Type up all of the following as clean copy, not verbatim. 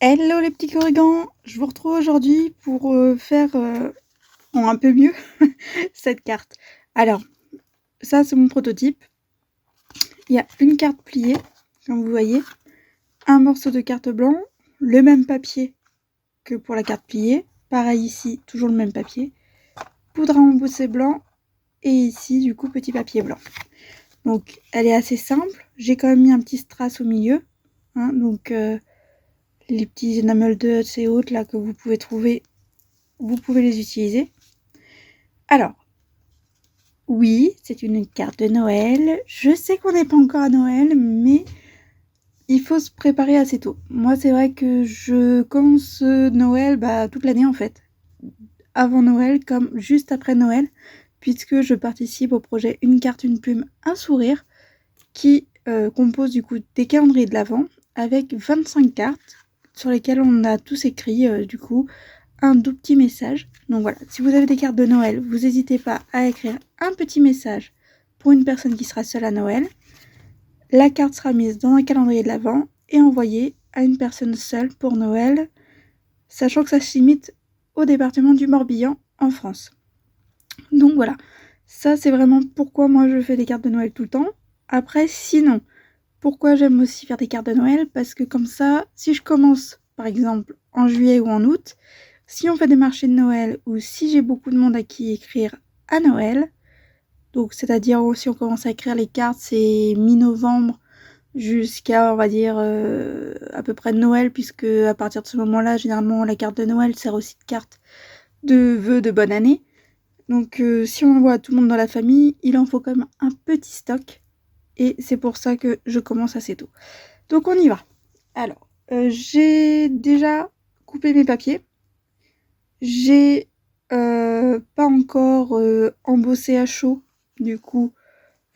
Hello les petits corrigans, je vous retrouve aujourd'hui pour faire un peu mieux cette carte. Alors, ça c'est mon prototype. Il y a une carte pliée, comme vous voyez, un morceau de carte blanc, le même papier que pour la carte pliée, pareil ici, toujours le même papier, poudre à embosser blanc, et ici du coup petit papier blanc. Donc elle est assez simple, j'ai quand même mis un petit strass au milieu, hein, donc les petits enamel dots et autres là que vous pouvez trouver, vous pouvez les utiliser. Alors, oui, c'est une carte de Noël. Je sais qu'on n'est pas encore à Noël, mais il faut se préparer assez tôt. Moi, c'est vrai que je commence Noël toute l'année en fait. Avant Noël comme juste après Noël, puisque je participe au projet Une carte, une plume, un sourire, qui compose du coup des calendriers de l'Avent avec 25 cartes sur lesquelles on a tous écrit du coup un doux petit message. Donc voilà, si vous avez des cartes de Noël, vous n'hésitez pas à écrire un petit message pour une personne qui sera seule à Noël. La carte sera mise dans un calendrier de l'Avent et envoyée à une personne seule pour Noël, sachant que ça se limite au département du Morbihan en France. Donc voilà, ça c'est vraiment pourquoi moi je fais des cartes de Noël tout le temps. Après, sinon, pourquoi j'aime aussi faire des cartes de Noël? Parce que comme ça, si je commence par exemple en juillet ou en août, si on fait des marchés de Noël ou si j'ai beaucoup de monde à qui écrire à Noël, donc c'est-à-dire si on commence à écrire les cartes, c'est mi-novembre jusqu'à on va dire à peu près Noël, puisque à partir de ce moment-là, généralement la carte de Noël sert aussi de carte de vœux de bonne année. Donc si on envoie à tout le monde dans la famille, il en faut quand même un petit stock. Et c'est pour ça que je commence assez tôt. Donc on y va. Alors, j'ai déjà coupé mes papiers. J'ai pas encore embossé à chaud, du coup,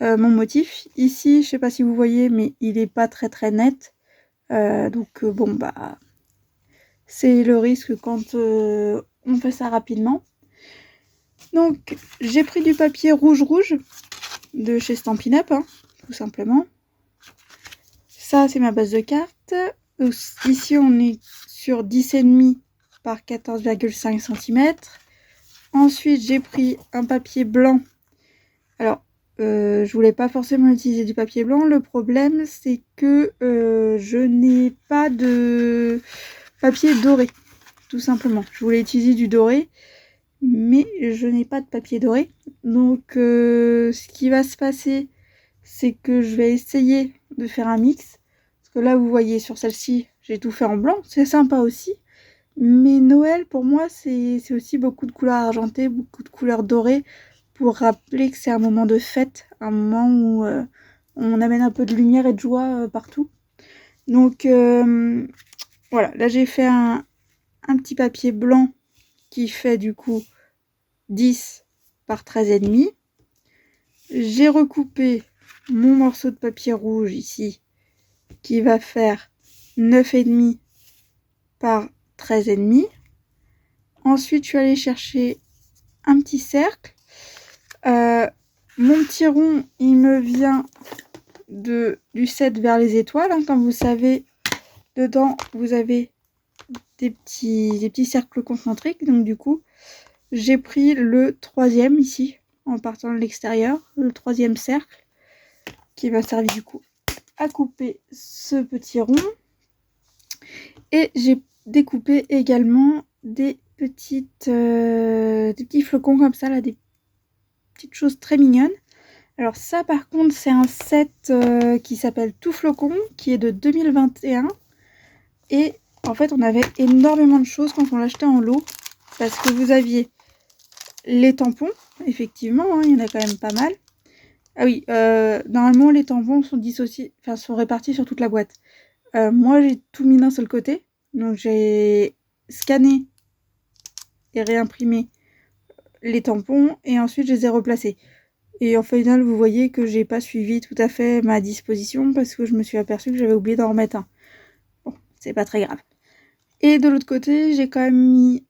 mon motif. Ici, je sais pas si vous voyez, mais il est pas très très net. Donc bon, c'est le risque quand on fait ça rapidement. Donc, j'ai pris du papier rouge de chez Stampin' Up, hein, tout simplement. Ça, c'est ma base de carte. Donc, ici, on est sur 10,5 par 14,5 cm. Ensuite, j'ai pris un papier blanc. Alors, je voulais pas forcément utiliser du papier blanc. Le problème, c'est que je n'ai pas de papier doré, tout simplement. Je voulais utiliser du doré, mais je n'ai pas de papier doré. Donc, ce qui va se passer, c'est que je vais essayer de faire un mix. Parce que là, vous voyez, sur celle-ci, j'ai tout fait en blanc. C'est sympa aussi. Mais Noël, pour moi, c'est aussi beaucoup de couleurs argentées, beaucoup de couleurs dorées, pour rappeler que c'est un moment de fête, un moment où on amène un peu de lumière et de joie partout. Donc voilà, là j'ai fait un petit papier blanc qui fait du coup 10 par 13,5. J'ai recoupé mon morceau de papier rouge ici, qui va faire 9,5 par 13,5. Ensuite, je suis allée chercher un petit cercle. Mon petit rond, il me vient du 7 vers les étoiles. Hein. Comme vous savez, dedans, vous avez des petits cercles concentriques. Donc du coup, j'ai pris le 3e ici, en partant de l'extérieur. Le 3e cercle, qui va servir du coup à couper ce petit rond. Et j'ai découpé également des petits flocons comme ça, là, des petites choses très mignonnes. Alors ça par contre c'est un set qui s'appelle Tout Flocon, qui est de 2021. Et en fait on avait énormément de choses quand on l'achetait en lot, parce que vous aviez les tampons, effectivement, hein, il y en a quand même pas mal. Ah oui, normalement les tampons sont dissociés, enfin sont répartis sur toute la boîte. Moi j'ai tout mis d'un seul côté, donc j'ai scanné et réimprimé les tampons et ensuite je les ai replacés. Et en final, vous voyez que j'ai pas suivi tout à fait ma disposition parce que je me suis aperçue que j'avais oublié d'en remettre un. Bon, c'est pas très grave. Et de l'autre côté, j'ai quand même mis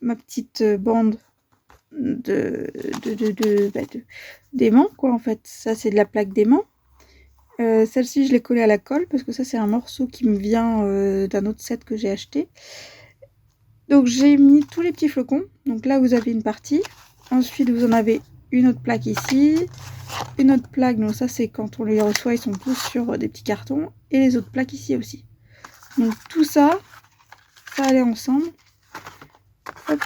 ma petite bande d'aimant, quoi, en fait. Ça, c'est de la plaque d'aimant. Celle-ci, je l'ai collée à la colle parce que ça, c'est un morceau qui me vient d'un autre set que j'ai acheté. Donc, j'ai mis tous les petits flocons. Donc là, vous avez une partie. Ensuite, vous en avez une autre plaque ici. Une autre plaque, donc ça, c'est quand on les reçoit, ils sont tous sur des petits cartons. Et les autres plaques ici aussi. Donc, tout ça, ça allait ensemble. Hop.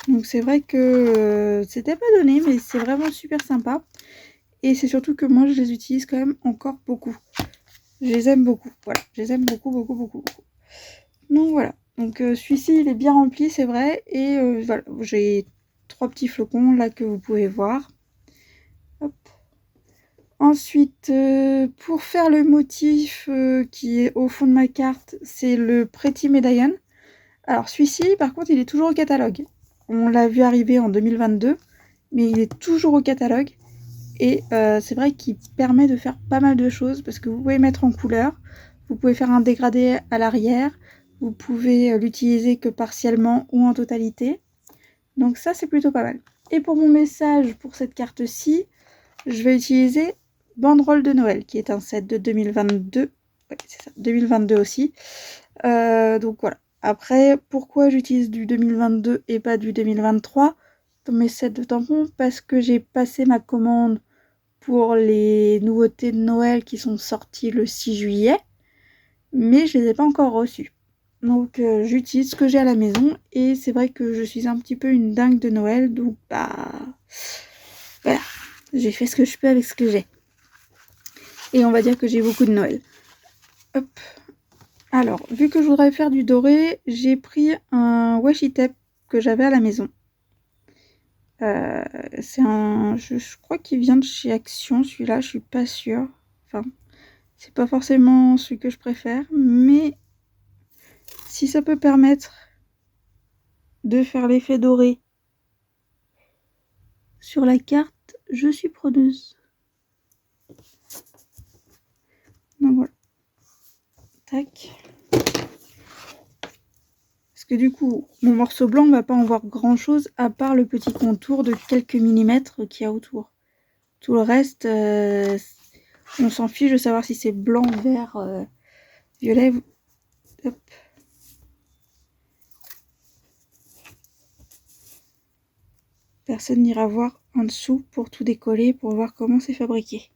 Donc, c'est vrai que c'était pas donné, mais c'est vraiment super sympa. Et c'est surtout que moi, je les utilise quand même encore beaucoup. Je les aime beaucoup. Voilà, je les aime beaucoup, beaucoup, beaucoup, beaucoup. Donc voilà. Donc celui-ci, il est bien rempli, c'est vrai. Et voilà, j'ai 3 petits flocons là que vous pouvez voir. Hop. Ensuite, pour faire le motif qui est au fond de ma carte, c'est le Pretty Medallion. Alors celui-ci, par contre, il est toujours au catalogue. On l'a vu arriver en 2022, mais il est toujours au catalogue. Et c'est vrai qu'il permet de faire pas mal de choses parce que vous pouvez mettre en couleur, vous pouvez faire un dégradé à l'arrière, vous pouvez l'utiliser que partiellement ou en totalité. Donc ça, c'est plutôt pas mal. Et pour mon message pour cette carte-ci, je vais utiliser Banderole de Noël, qui est un set de 2022. Ouais, c'est ça, 2022 aussi. Donc voilà. Après, pourquoi j'utilise du 2022 et pas du 2023 dans mes sets de tampons? Parce que j'ai passé ma commande pour les nouveautés de Noël qui sont sorties le 6 juillet, mais je les ai pas encore reçues. Donc j'utilise ce que j'ai à la maison et c'est vrai que je suis un petit peu une dingue de Noël, donc bah voilà, j'ai fait ce que je peux avec ce que j'ai. Et on va dire que j'ai beaucoup de Noël. Hop. Alors, vu que je voudrais faire du doré, j'ai pris un washi tape que j'avais à la maison. C'est un... Je crois qu'il vient de chez Action, celui-là, je suis pas sûre. Enfin, c'est pas forcément celui que je préfère, mais si ça peut permettre de faire l'effet doré sur la carte, je suis preneuse. Donc voilà. Tac. Parce que du coup, mon morceau blanc, on va pas en voir grand chose à part le petit contour de quelques millimètres qu'il y a autour. Tout le reste, on s'en fiche de savoir si c'est blanc, vert, violet. Hop. Personne n'ira voir en dessous pour tout décoller, pour voir comment c'est fabriqué.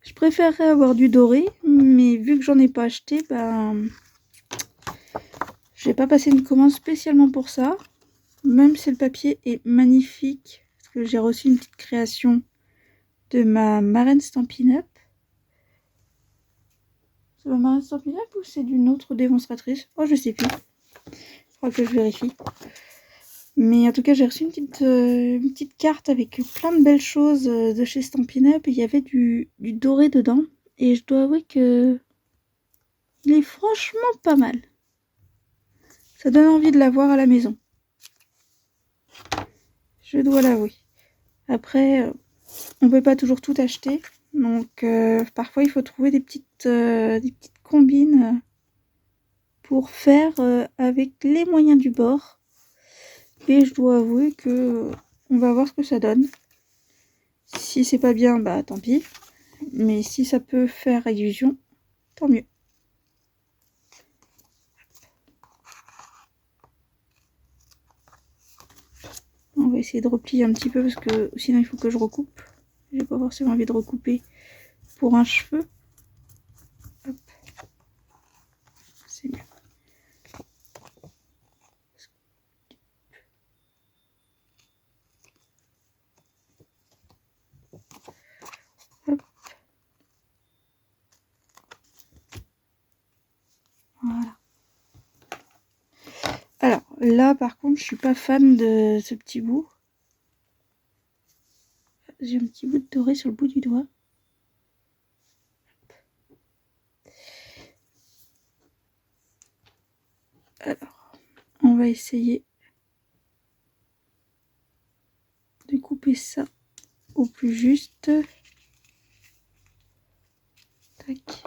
Je préférerais avoir du doré, mais vu que j'en ai pas acheté, ben j'ai pas passé une commande spécialement pour ça. Même si le papier est magnifique, parce que j'ai reçu une petite création de ma marraine Stampin' Up. C'est ma marraine Stampin' Up ou c'est d'une autre démonstratrice? Oh, je sais plus. Je crois que je vérifie. Mais en tout cas, j'ai reçu une petite carte avec plein de belles choses de chez Stampin' Up. Et il y avait du doré dedans. Et je dois avouer que il est franchement pas mal. Ça donne envie de l'avoir à la maison. Je dois l'avouer. Après, on peut pas toujours tout acheter. Donc parfois il faut trouver des petites combines pour faire avec les moyens du bord. Et je dois avouer que on va voir ce que ça donne. Si c'est pas bien, bah tant pis. Mais si ça peut faire illusion, tant mieux. On va essayer de replier un petit peu parce que sinon il faut que je recoupe. J'ai pas forcément envie de recouper pour un cheveu. Hop. C'est mieux. Hop. Voilà. Alors là par contre je suis pas fan de ce petit bout. J'ai un petit bout de doré sur le bout du doigt. Alors, on va essayer de couper ça au plus juste. Tac.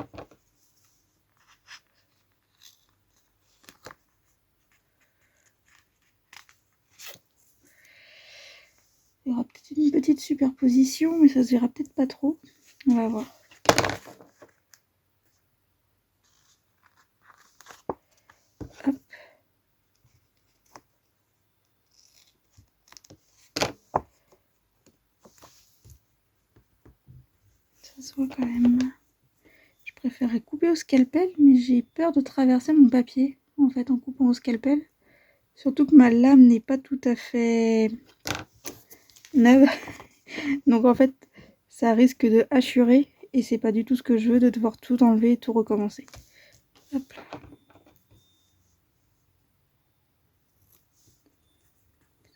aura peut-être une petite superposition, mais ça se verra peut-être pas trop. On va voir. Hop. Ça se voit quand même. Je préférerais couper au scalpel, mais j'ai peur de traverser mon papier, en fait, en coupant au scalpel. Surtout que ma lame n'est pas tout à fait neuve. Donc en fait, ça risque de hachurer et c'est pas du tout ce que je veux, de devoir tout enlever et tout recommencer. Hop là.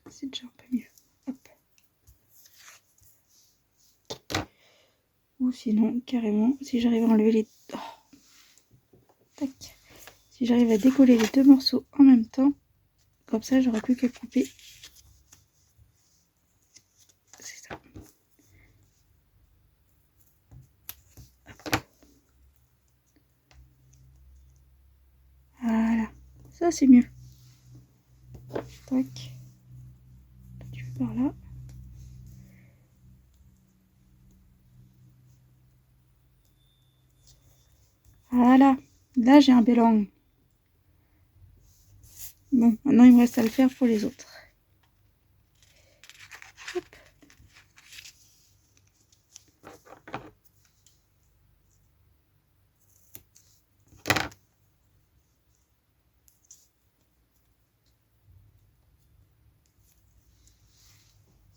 C'est déjà un peu mieux. Hop. Ou sinon, carrément, si j'arrive à enlever les... Oh. Tac. Si j'arrive à décoller les deux morceaux en même temps, comme ça, j'aurai plus qu'à couper. C'est ça. Hop. Voilà. Ça, c'est mieux. Tac. Tu fais par là. Voilà. Là, j'ai un bel angle. Bon, maintenant, il me reste à le faire pour les autres. Hop.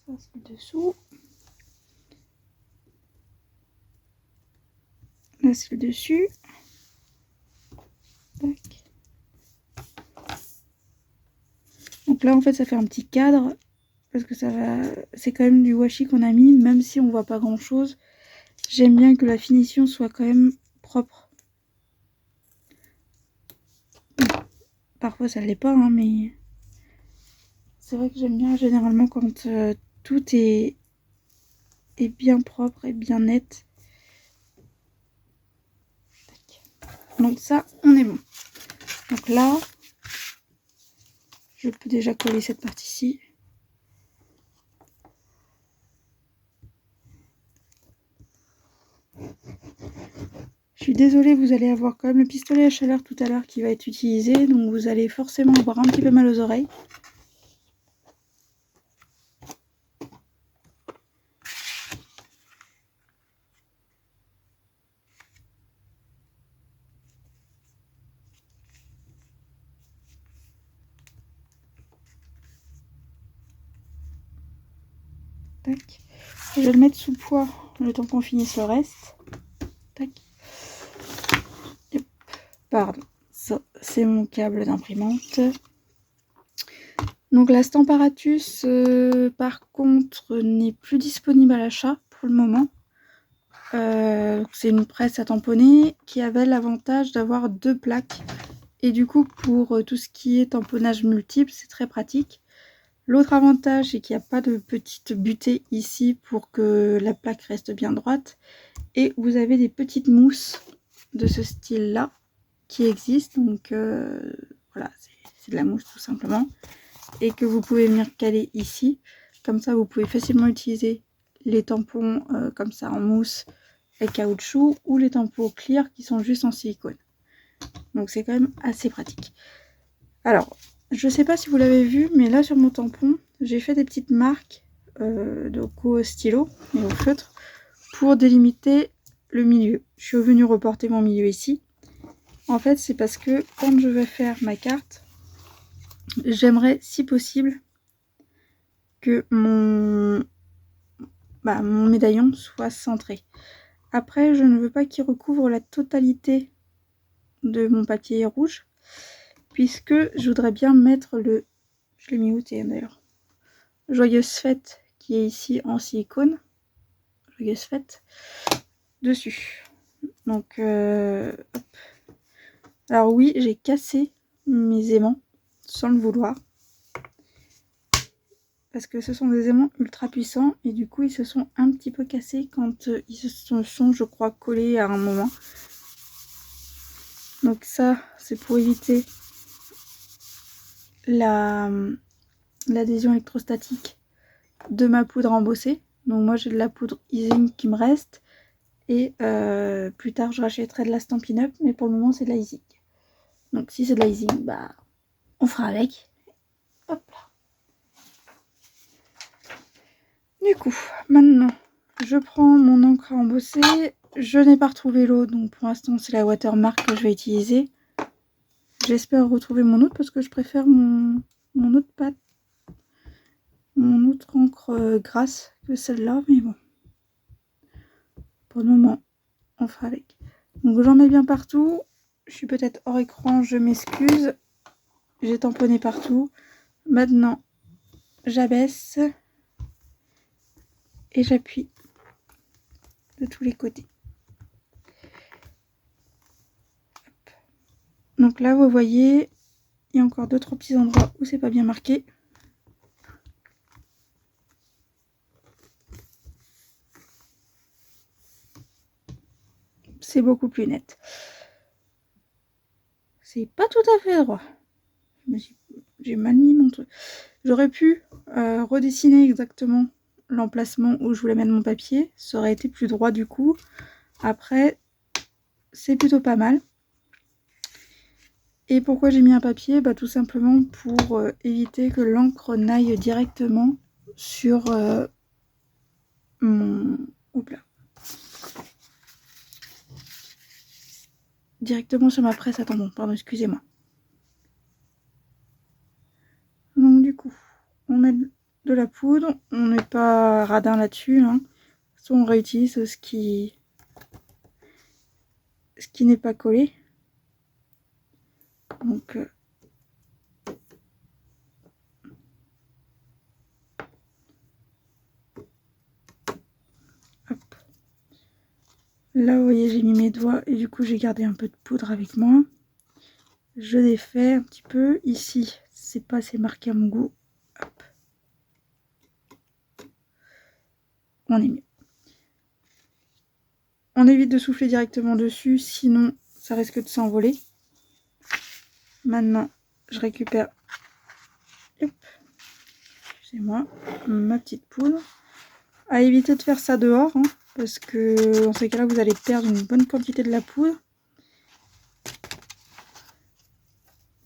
Ça, c'est le dessous. Là, c'est le dessus. Tac. Donc là, en fait, ça fait un petit cadre. Parce que ça va... C'est quand même du washi qu'on a mis. Même si on voit pas grand-chose. J'aime bien que la finition soit quand même propre. Parfois, ça l'est pas, hein, mais... C'est vrai que j'aime bien généralement quand tout est bien propre et bien net. Donc ça, on est bon. Donc là, je peux déjà coller cette partie-ci. Je suis désolée, vous allez avoir quand même le pistolet à chaleur tout à l'heure qui va être utilisé. Donc vous allez forcément avoir un petit peu mal aux oreilles. Tac. Je vais le mettre sous poids le temps qu'on finisse le reste. Tac. Yep. Pardon. Ça, c'est mon câble d'imprimante. Donc la Stamparatus, par contre, n'est plus disponible à l'achat pour le moment. C'est une presse à tamponner qui avait l'avantage d'avoir 2 plaques. Et du coup, pour tout ce qui est tamponnage multiple, c'est très pratique. L'autre avantage, c'est qu'il n'y a pas de petite butée ici pour que la plaque reste bien droite. Et vous avez des petites mousses de ce style-là qui existent. Donc voilà, c'est de la mousse tout simplement. Et que vous pouvez venir caler ici. Comme ça, vous pouvez facilement utiliser les tampons comme ça en mousse et caoutchouc ou les tampons clear qui sont juste en silicone. Donc c'est quand même assez pratique. Alors, je sais pas si vous l'avez vu, mais là sur mon tampon, j'ai fait des petites marques de coups au stylo et au feutre pour délimiter le milieu. Je suis venue reporter mon milieu ici. En fait, c'est parce que quand je vais faire ma carte, j'aimerais, si possible, que mon médaillon soit centré. Après, je ne veux pas qu'il recouvre la totalité de mon papier rouge, puisque je voudrais bien mettre le... Je l'ai mis où d'ailleurs? Joyeuse fête qui est ici en silicone. Joyeuse fête. Dessus. Donc, hop. Alors oui, j'ai cassé mes aimants sans le vouloir. Parce que ce sont des aimants ultra puissants et du coup ils se sont un petit peu cassés quand ils se sont, je crois, collés à un moment. Donc ça, c'est pour éviter l'adhésion électrostatique de ma poudre embossée. Donc moi j'ai de la poudre Easing qui me reste. Et plus tard je rachèterai de la Stampin' Up, mais pour le moment c'est de la Easing. Donc si c'est de la Easing, bah on fera avec. Hop là. Du coup, maintenant je prends mon encre à embosser. Je n'ai pas retrouvé l'eau, donc pour l'instant c'est la Watermark que je vais utiliser. J'espère retrouver mon autre parce que je préfère mon autre pâte, mon autre encre grasse que celle-là, mais bon. Pour le moment, on fera avec. Donc j'en mets bien partout. Je suis peut-être hors écran, je m'excuse. J'ai tamponné partout. Maintenant, j'abaisse et j'appuie de tous les côtés. Hop. Donc là, vous voyez, il y a encore 2-3 petits endroits où c'est pas bien marqué. C'est beaucoup plus net. C'est pas tout à fait droit. J'ai mal mis mon truc. J'aurais pu redessiner exactement l'emplacement où je voulais mettre mon papier. Ça aurait été plus droit du coup. Après, c'est plutôt pas mal. Et pourquoi j'ai mis un papier? Bah, tout simplement pour éviter que l'encre n'aille directement sur mon... Oups là. Directement sur ma presse. Attends, pardon, excusez-moi. Donc du coup, on met de la poudre. On n'est pas radin là-dessus. Hein. Soit on réutilise ce qui n'est pas collé. Donc hop. Là vous voyez j'ai mis mes doigts et du coup j'ai gardé un peu de poudre avec moi. Je défais un petit peu. Ici c'est pas assez marqué à mon goût. Hop. On est mieux. On évite de souffler directement dessus, sinon ça risque de s'envoler. Maintenant je récupère, c'est moi, ma petite poudre. À éviter de faire ça dehors, hein, parce que dans ces cas-là vous allez perdre une bonne quantité de la poudre.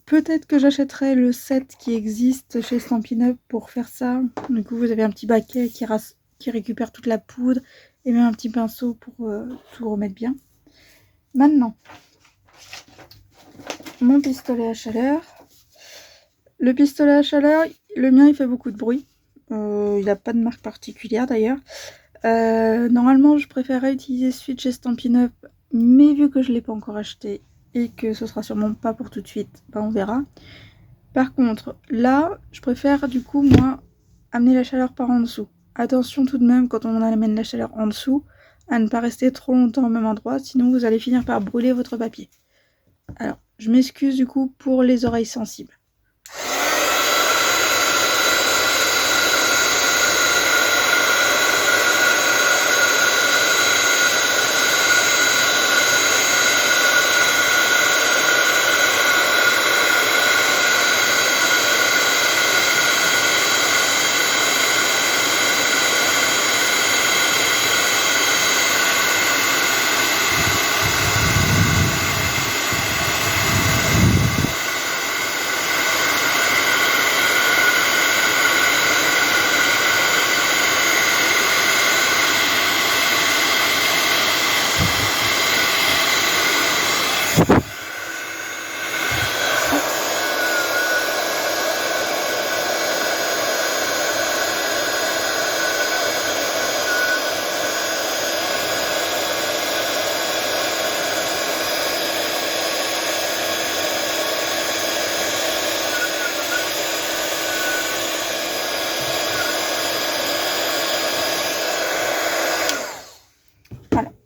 Peut-être que j'achèterai le set qui existe chez Stampin' Up pour faire ça. Du coup vous avez un petit baquet qui récupère toute la poudre et même un petit pinceau pour tout remettre bien. Maintenant, mon pistolet à chaleur. Le pistolet à chaleur, le mien il fait beaucoup de bruit. Il n'a pas de marque particulière d'ailleurs. Normalement je préférerais utiliser celui de chez Stampin' Up, mais vu que je ne l'ai pas encore acheté et que ce sera sûrement pas pour tout de suite, bah on verra. Par contre là je préfère du coup moi amener la chaleur par en dessous. Attention tout de même quand on amène la chaleur en dessous à ne pas rester trop longtemps au même endroit, sinon vous allez finir par brûler votre papier. Alors je m'excuse du coup pour les oreilles sensibles.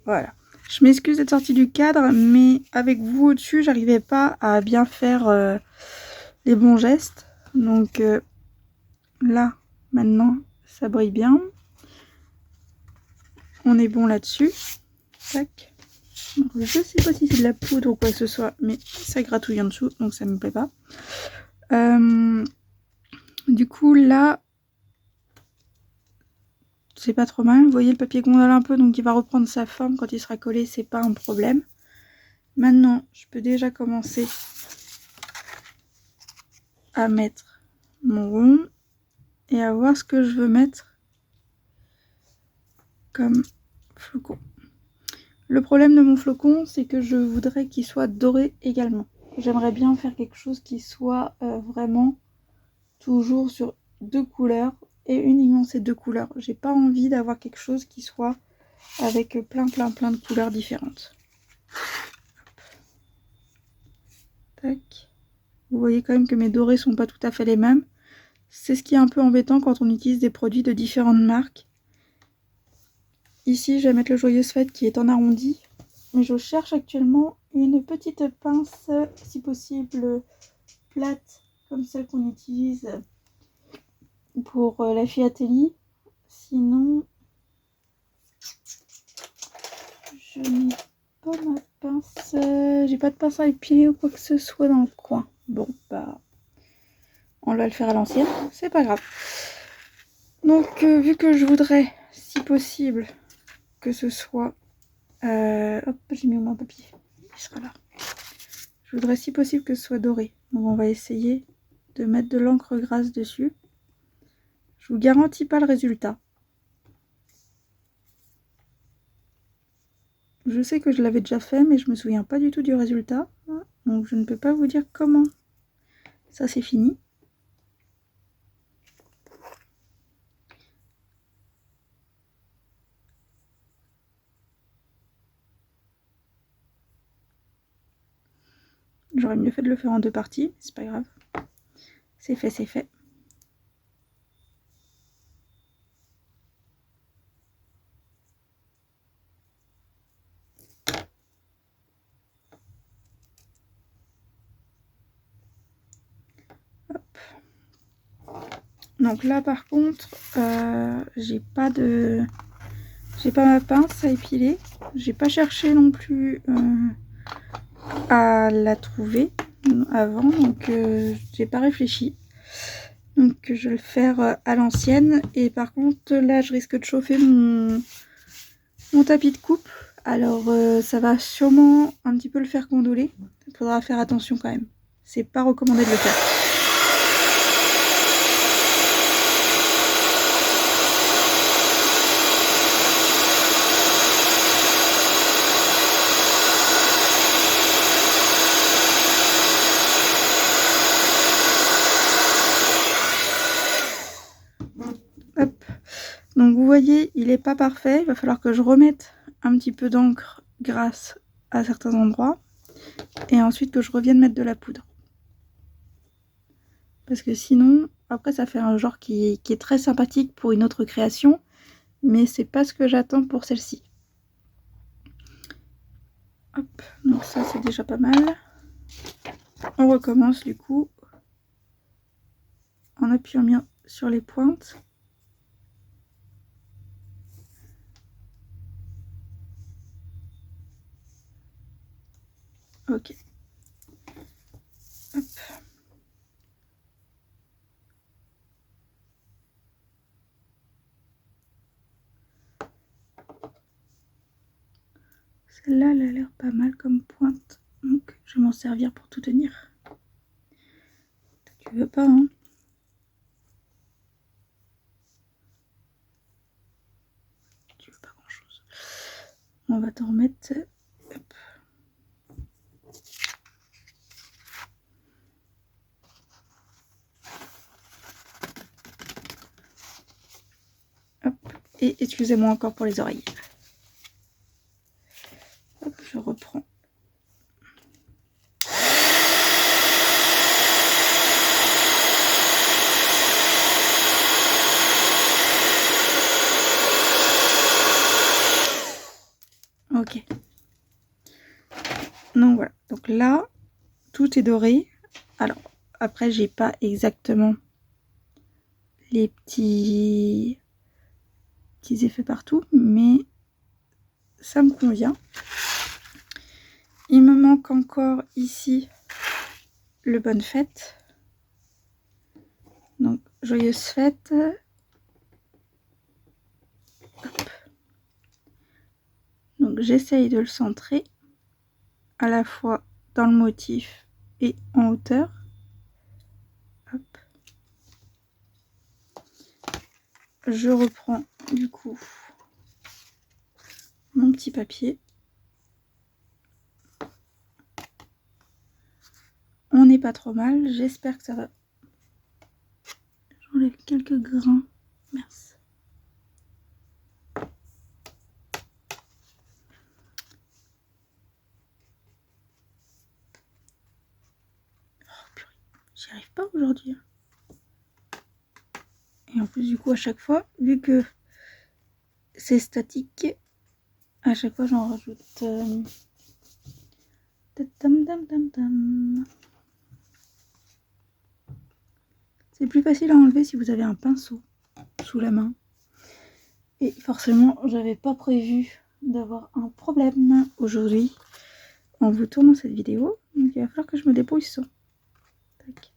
Voilà. Je m'excuse d'être sortie du cadre, mais avec vous au-dessus, j'arrivais pas à bien faire les bons gestes. Donc là, maintenant, ça brille bien. On est bon là-dessus. Tac. Je sais pas si c'est de la poudre ou quoi que ce soit, mais ça gratouille en dessous, donc ça me plaît pas. Du coup, là, c'est pas trop mal. Vous voyez, le papier gondole un peu, donc il va reprendre sa forme quand il sera collé, c'est pas un problème. Maintenant, je peux déjà commencer à mettre mon rond et à voir ce que je veux mettre comme flocon. Le problème de mon flocon, c'est que je voudrais qu'il soit doré également. J'aimerais bien faire quelque chose qui soit vraiment toujours sur 2 couleurs et uniquement ces 2 couleurs. J'ai pas envie d'avoir quelque chose qui soit avec plein de couleurs différentes. Tac. Vous voyez quand même que mes dorés sont pas tout à fait les mêmes. C'est ce qui est un peu embêtant quand on utilise des produits de différentes marques. Ici, je vais mettre le Joyeuse Fête qui est en arrondi. Mais je cherche actuellement une petite pince, si possible plate, comme celle qu'on utilise pour la philatélie. Sinon, je n'ai pas ma pince. J'ai pas de pince à épiler ou quoi que ce soit dans le coin. Bon, bah, on va le faire à l'ancienne, c'est pas grave. Donc, vu que je voudrais, si possible, que ce soit... hop, j'ai mis mon papier, il sera là. Je voudrais, si possible, que ce soit doré. Donc, on va essayer de mettre de l'encre grasse dessus. Je vous garantis pas le résultat. Je sais que je l'avais déjà fait, mais je me souviens pas du tout du résultat. Donc, je ne peux pas vous dire comment ça c'est fini. J'aurais mieux fait de le faire en 2 parties, c'est pas grave. C'est fait, c'est fait. Hop. Donc là par contre, j'ai pas ma pince à épiler. J'ai pas cherché non plus à la trouver avant, donc j'ai pas réfléchi. Donc je vais le faire à l'ancienne. Et par contre là je risque de chauffer mon tapis de coupe. Alors ça va sûrement un petit peu le faire gondoler. Il faudra faire attention quand même. C'est pas recommandé de le faire. Hop. Donc vous voyez, il n'est pas parfait. Il va falloir que je remette un petit peu d'encre grasse à certains endroits. Et ensuite que je revienne mettre de la poudre. Parce que sinon, après ça fait un genre qui est très sympathique pour une autre création. Mais c'est pas ce que j'attends pour celle-ci. Hop, donc ça c'est déjà pas mal. On recommence du coup en appuyant bien sur les pointes. Ok. Hop. Celle-là, elle a l'air pas mal comme pointe. Donc, je vais m'en servir pour tout tenir. Tu veux pas, hein? Tu veux pas grand-chose. On va t'en remettre. Hop. Hop. Et excusez-moi encore pour les oreilles. Hop, je reprends. Ok. Donc voilà. Donc là, tout est doré. Alors, après, j'ai pas exactement les petits effets partout, mais ça me convient. Il me manque encore ici le Bonne Fête. Donc, Joyeuse Fête. Donc j'essaye de le centrer à la fois dans le motif et en hauteur. Hop. Je reprends du coup mon petit papier. On n'est pas trop mal, j'espère que ça va. J'enlève quelques grains. Merci. Oh purée, j'y arrive pas aujourd'hui. Et en plus du coup à chaque fois, vu que c'est statique, à chaque fois j'en rajoute. C'est plus facile à enlever si vous avez un pinceau sous la main. Et forcément, j'avais pas prévu d'avoir un problème aujourd'hui en vous tournant cette vidéo. Donc il va falloir que je me débrouille sans. Tac.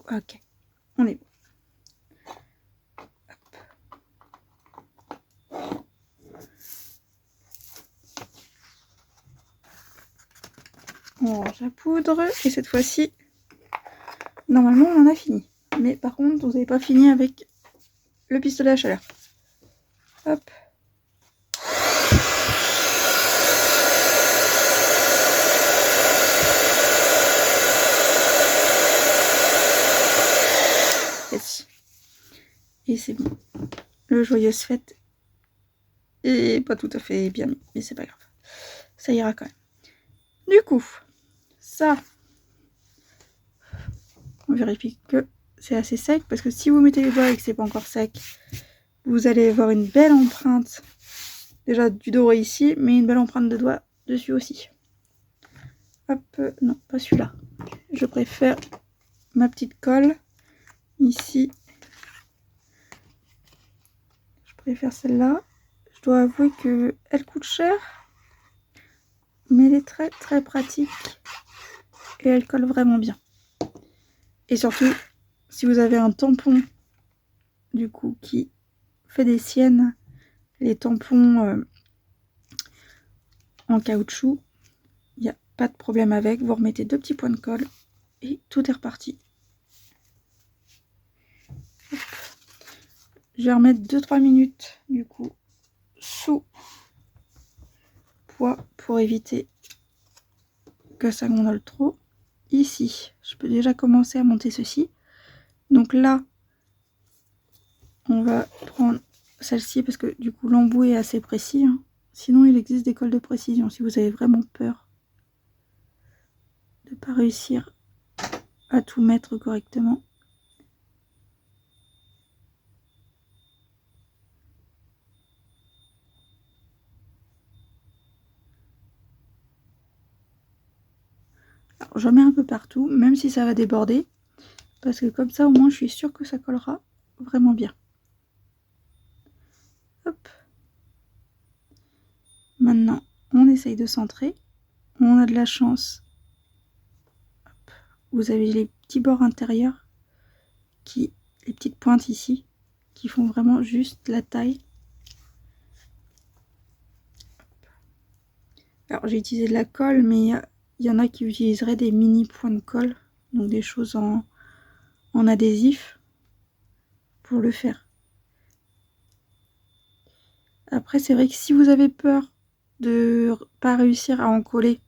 Ok, on est bon. On range la poudre et cette fois-ci, normalement on en a fini. Mais par contre, vous n'avez pas fini avec le pistolet à chaleur. Hop. Et c'est bon. Le joyeuse fête est pas tout à fait bien mis, mais c'est pas grave. Ça ira quand même. Du coup, ça, on vérifie que c'est assez sec, parce que si vous mettez les doigts et que c'est pas encore sec, vous allez avoir une belle empreinte, déjà du doré ici, mais une belle empreinte de doigt dessus aussi. Hop, non, pas celui-là. Je préfère ma petite colle, ici. Je préfère celle-là. Je dois avouer qu'elle coûte cher, mais elle est très très pratique, et elle colle vraiment bien. Et surtout, si vous avez un tampon, du coup, qui fait des siennes, les tampons en caoutchouc, il n'y a pas de problème avec. Vous remettez 2 petits points de colle et tout est reparti. Hop. Je vais remettre 2-3 minutes, du coup, sous poids pour éviter que ça gondole trop. Ici, je peux déjà commencer à monter ceci. Donc là, on va prendre celle-ci parce que du coup l'embout est assez précis. Hein. Sinon, il existe des colles de précision si vous avez vraiment peur de ne pas réussir à tout mettre correctement. Alors, j'en mets un peu partout, même si ça va déborder, parce que comme ça, au moins, je suis sûre que ça collera vraiment bien. Hop. Maintenant, on essaye de centrer. On a de la chance. Hop. Vous avez les petits bords intérieurs, les petites pointes ici, qui font vraiment juste la taille. Alors, j'ai utilisé de la colle, mais il y en a qui utiliseraient des mini points de colle, donc des choses en adhésif pour le faire. Après, c'est vrai que si vous avez peur de pas réussir à en coller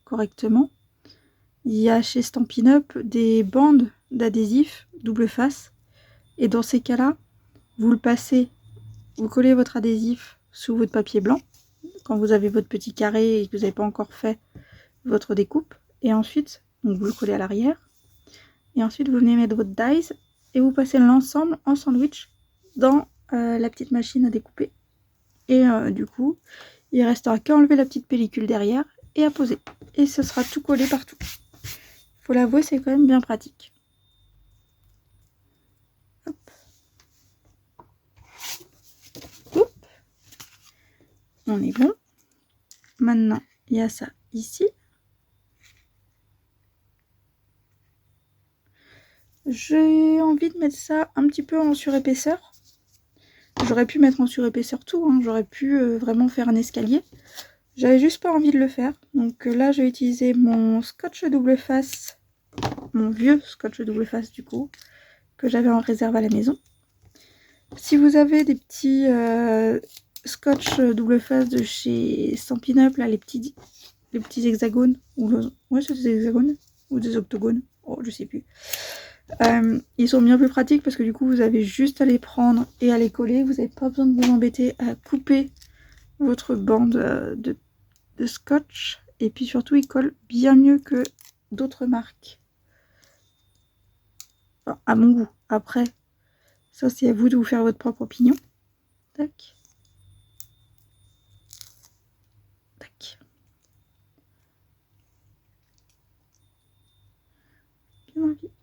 correctement, il y a chez Stampin' Up des bandes d'adhésif double face, et dans ces cas-là, vous le passez, vous collez votre adhésif sous votre papier blanc quand vous avez votre petit carré et que vous n'avez pas encore fait votre découpe, et ensuite donc vous le collez à l'arrière, et ensuite vous venez mettre votre dies et vous passez l'ensemble en sandwich dans la petite machine à découper, et du coup il restera qu'à enlever la petite pellicule derrière et à poser, et ce sera tout collé partout. Faut l'avouer, c'est quand même bien pratique. Hop. Oup. On est bon. Maintenant il y a ça ici. J'ai envie de mettre ça un petit peu en surépaisseur. J'aurais pu mettre en surépaisseur tout, hein. J'aurais pu vraiment faire un escalier. J'avais juste pas envie de le faire. Donc là, j'ai utilisé mon scotch double face, mon vieux scotch double face du coup, que j'avais en réserve à la maison. Si vous avez des petits scotch double face de chez Stampin' Up, là, les petits hexagones, ou ouais, c'est des hexagones, ou des octogones, oh, je sais plus. Ils sont bien plus pratiques parce que du coup, vous avez juste à les prendre et à les coller. Vous n'avez pas besoin de vous embêter à couper votre bande de scotch. Et puis surtout, ils collent bien mieux que d'autres marques. Enfin, à mon goût. Après, ça c'est à vous de vous faire votre propre opinion. Tac. Tac.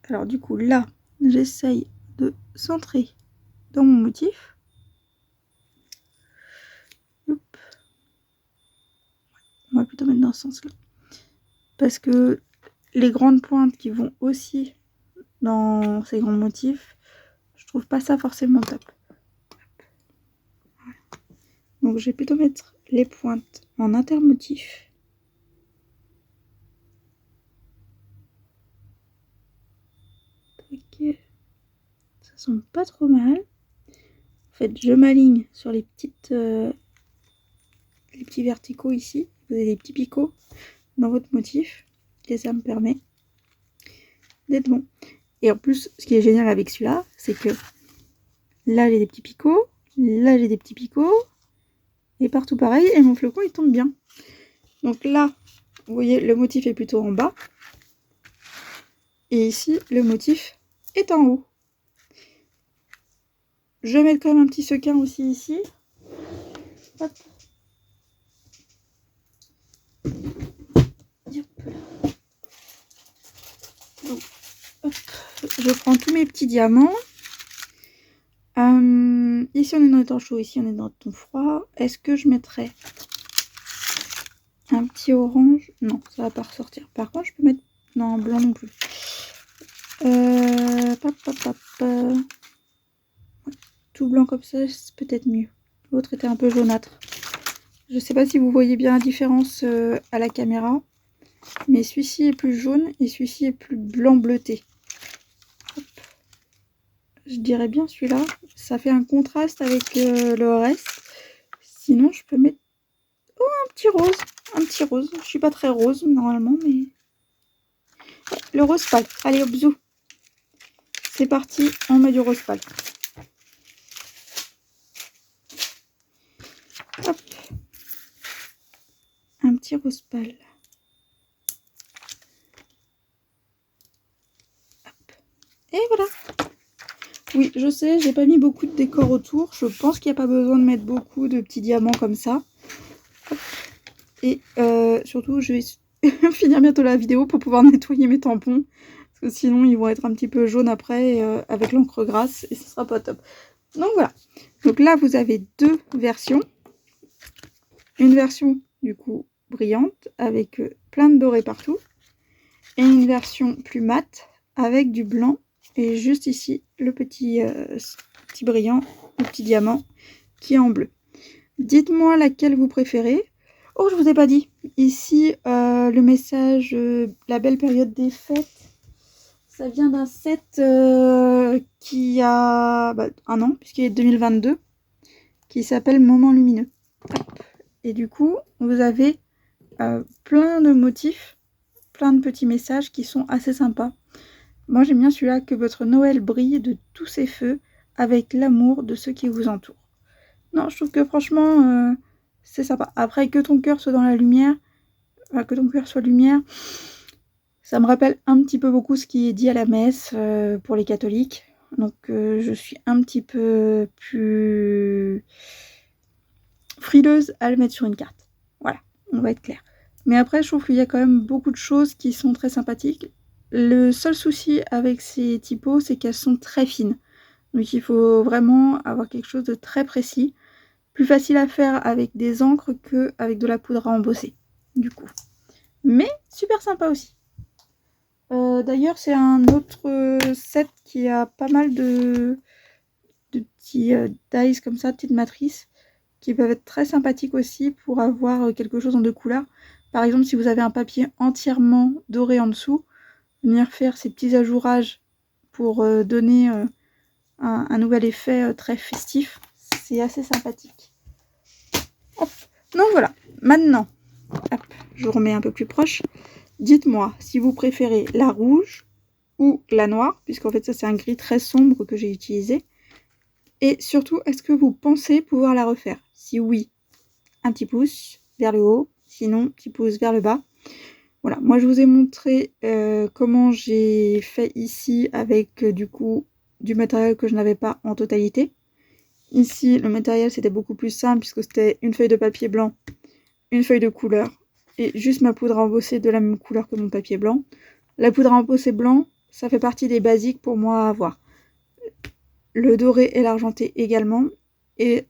Alors du coup, là, j'essaye de centrer dans mon motif. Hop. On va plutôt mettre dans ce sens-là. Parce que les grandes pointes qui vont aussi dans ces grands motifs, je trouve pas ça forcément top. Donc je vais plutôt mettre les pointes en intermotif. Ok. Ça semble pas trop mal. En fait, je m'aligne sur les petits verticaux ici. Vous avez des petits picots dans votre motif et ça me permet d'être bon. Et en plus, ce qui est génial avec celui-là, c'est que là j'ai des petits picots, là j'ai des petits picots, et partout pareil, et mon flocon il tombe bien. Donc là, vous voyez, le motif est plutôt en bas, et ici, le motif est en haut. Je vais mettre quand même un petit sequin aussi ici. Hop. Donc, hop. Je prends tous mes petits diamants. Ici on est dans le temps chaud, ici on est dans le ton froid. Est-ce que je mettrais un petit orange? Non, ça va pas ressortir. Par contre, je peux mettre... Non, un blanc non plus. Tout blanc comme ça, c'est peut-être mieux. L'autre était un peu jaunâtre. Je sais pas si vous voyez bien la différence à la caméra. Mais celui-ci est plus jaune et celui-ci est plus blanc bleuté. Hop. Je dirais bien celui-là. Ça fait un contraste avec le reste. Sinon, je peux mettre... Oh, un petit rose. Un petit rose. Je suis pas très rose normalement, mais... Le rose pâle. Allez, hop, zou. C'est parti, on met du rose pâle. Hop. Un petit rose pâle. Hop. Et voilà. Oui, je sais, j'ai pas mis beaucoup de décor autour. Je pense qu'il n'y a pas besoin de mettre beaucoup de petits diamants comme ça. Hop. Et surtout, je vais finir bientôt la vidéo pour pouvoir nettoyer mes tampons. Parce que sinon, ils vont être un petit peu jaunes après avec l'encre grasse. Et ce sera pas top. Donc voilà. Donc là, vous avez deux versions. Une version, du coup, brillante, avec plein de doré partout. Et une version plus mate, avec du blanc. Et juste ici, le petit brillant, le petit diamant, qui est en bleu. Dites-moi laquelle vous préférez. Oh, je vous ai pas dit. Ici, le message la belle période des fêtes. Ça vient d'un set qui a un an, puisqu'il est 2022, qui s'appelle Moment Lumineux. Hop. Et du coup, vous avez plein de motifs, plein de petits messages qui sont assez sympas. Moi, j'aime bien celui-là, que votre Noël brille de tous ses feux avec l'amour de ceux qui vous entourent. Non, je trouve que franchement, c'est sympa. Après, que ton cœur soit dans la lumière, que ton cœur soit lumière, ça me rappelle un petit peu beaucoup ce qui est dit à la messe pour les catholiques. Donc, je suis un petit peu plus frileuse à le mettre sur une carte. Voilà, on va être clair. Mais après, je trouve qu'il y a quand même beaucoup de choses qui sont très sympathiques. Le seul souci avec ces typos, c'est qu'elles sont très fines. Donc il faut vraiment avoir quelque chose de très précis. Plus facile à faire avec des encres qu'avec de la poudre à embosser, du coup. Mais super sympa aussi. D'ailleurs, c'est un autre set qui a pas mal de petits dies comme ça, petites matrices, qui peuvent être très sympathiques aussi pour avoir quelque chose en 2 couleurs. Par exemple, si vous avez un papier entièrement doré en dessous, venir faire ces petits ajourages pour donner un nouvel effet très festif, c'est assez sympathique. Hop. Donc voilà, maintenant, hop, je vous remets un peu plus proche. Dites-moi si vous préférez la rouge ou la noire, puisqu'en fait ça c'est un gris très sombre que j'ai utilisé. Et surtout, est-ce que vous pensez pouvoir la refaire? Si oui, un petit pouce vers le haut, sinon petit pouce vers le bas. Voilà, moi je vous ai montré comment j'ai fait ici avec du coup du matériel que je n'avais pas en totalité. Ici, le matériel c'était beaucoup plus simple puisque c'était une feuille de papier blanc, une feuille de couleur et juste ma poudre à embosser de la même couleur que mon papier blanc. La poudre à embosser blanc, ça fait partie des basiques pour moi à avoir. Le doré et l'argenté également. Et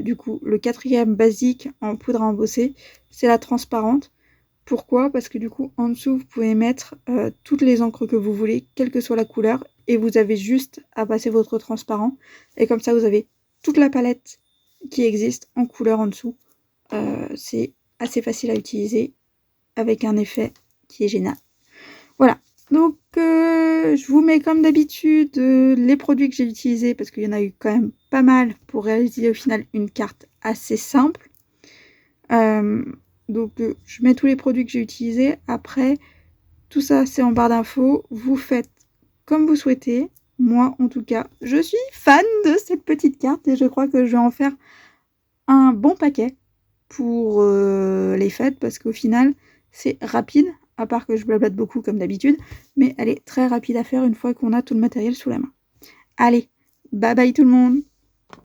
du coup, le 4e basique en poudre à embosser, c'est la transparente. Pourquoi? Parce que du coup, en dessous, vous pouvez mettre toutes les encres que vous voulez, quelle que soit la couleur, et vous avez juste à passer votre transparent. Et comme ça, vous avez toute la palette qui existe en couleur en dessous. C'est assez facile à utiliser, avec un effet qui est génial. Voilà. Donc, je vous mets comme d'habitude les produits que j'ai utilisés, parce qu'il y en a eu quand même pas mal pour réaliser au final une carte assez simple. Donc, je mets tous les produits que j'ai utilisés. Après, tout ça, c'est en barre d'infos. Vous faites comme vous souhaitez. Moi, en tout cas, je suis fan de cette petite carte et je crois que je vais en faire un bon paquet pour les fêtes, parce qu'au final, c'est rapide, à part que je blablate beaucoup comme d'habitude, mais elle est très rapide à faire une fois qu'on a tout le matériel sous la main. Allez, bye bye tout le monde!